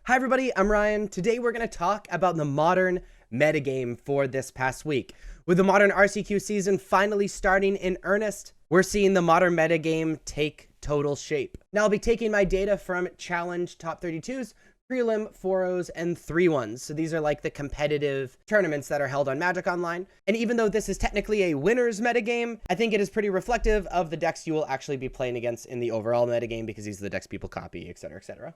Hi everybody, I'm Ryan. Today we're going to talk about the modern metagame for this past week. With the modern RCQ season finally starting in earnest, we're seeing the modern metagame take total shape. Now I'll be taking my data from Challenge Top 32s, Prelim, 4-0s, and 3-1s. So these are like the competitive tournaments that are held on Magic Online. And even though this is technically a winner's metagame, I think it is pretty reflective of the decks you will actually be playing against in the overall metagame because these are the decks people copy, etc., etc.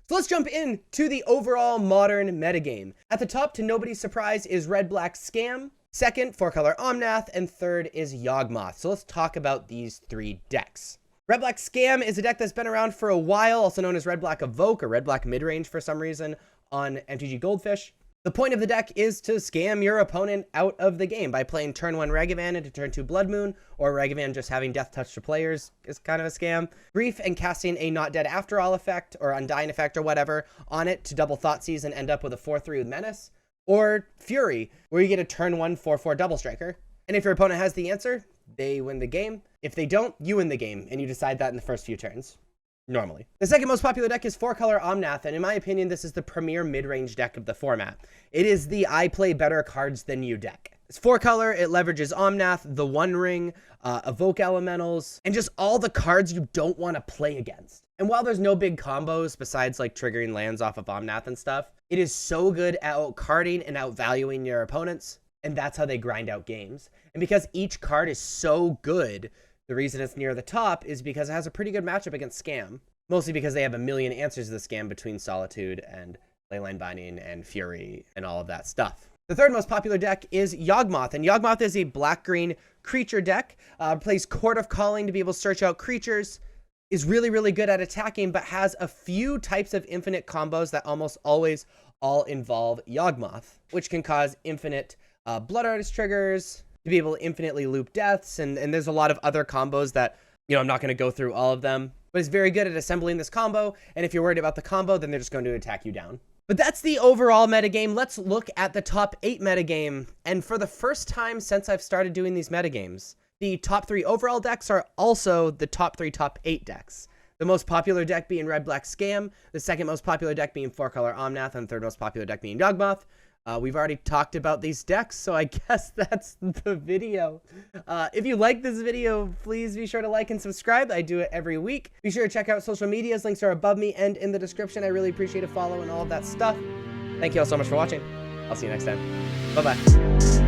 So let's jump in to the overall modern metagame. At the top, to nobody's surprise, is Red-Black Scam. Second, Fourcolor Omnath. And third is Yogmoth. So let's talk about these three decks. Red-Black Scam is a deck that's been around for a while, also known as Red-Black Evoke or Red-Black Midrange for some reason on MTG Goldfish. The point of the deck is to scam your opponent out of the game by playing turn 1 Ragavan into turn 2 Blood Moon, or Ragavan just having Death Touch to players is kind of a scam. Grief and casting a Not Dead After All effect or Undying effect or whatever on it to double Thoughtseize and end up with a 4-3 with Menace. Or Fury, where you get a turn 1 4-4 Double Striker. And if your opponent has the answer, they win the game. If they don't, you win the game, and you decide that in the first few turns. Normally. The second most popular deck is Fourcolor Omnath, and in my opinion, this is the premier mid-range deck of the format. It is the I play better cards than you deck. It's 4-color, it leverages Omnath, the One Ring, Evoke Elementals, and just all the cards you don't want to play against. And while there's no big combos besides like triggering lands off of Omnath and stuff, it is so good at outcarding and outvaluing your opponents, and that's how they grind out games. And because each card is so good, the reason it's near the top is because it has a pretty good matchup against Scam. Mostly because they have a million answers to the Scam between Solitude and Leyline Binding and Fury and all of that stuff. The third most popular deck is Yogmoth, and Yogmoth is a black-green creature deck. Plays Court of Calling to be able to search out creatures. Is really, really good at attacking, but has a few types of infinite combos that almost always all involve Yogmoth, which can cause infinite Blood Artist triggers, to be able to infinitely loop deaths, and there's a lot of other combos that, you know, I'm not going to go through all of them, but it's very good at assembling this combo, and if you're worried about the combo, then they're just going to attack you down. But that's the overall metagame. Let's look at the top 8 metagame, and for the first time since I've started doing these metagames, the top 3 overall decks are also the top 3 top 8 decks. The most popular deck being Red-Black Scam, the second most popular deck being Fourcolor Omnath, and the third most popular deck being Yogmoth. We've already talked about these decks, so I guess that's the video. If you like this video, please be sure to like and subscribe. I do it every week. Be sure to check out social medias. Links are above me and in the description. I really appreciate a follow and all of that stuff. Thank you all so much for watching. I'll see you next time. Bye-bye.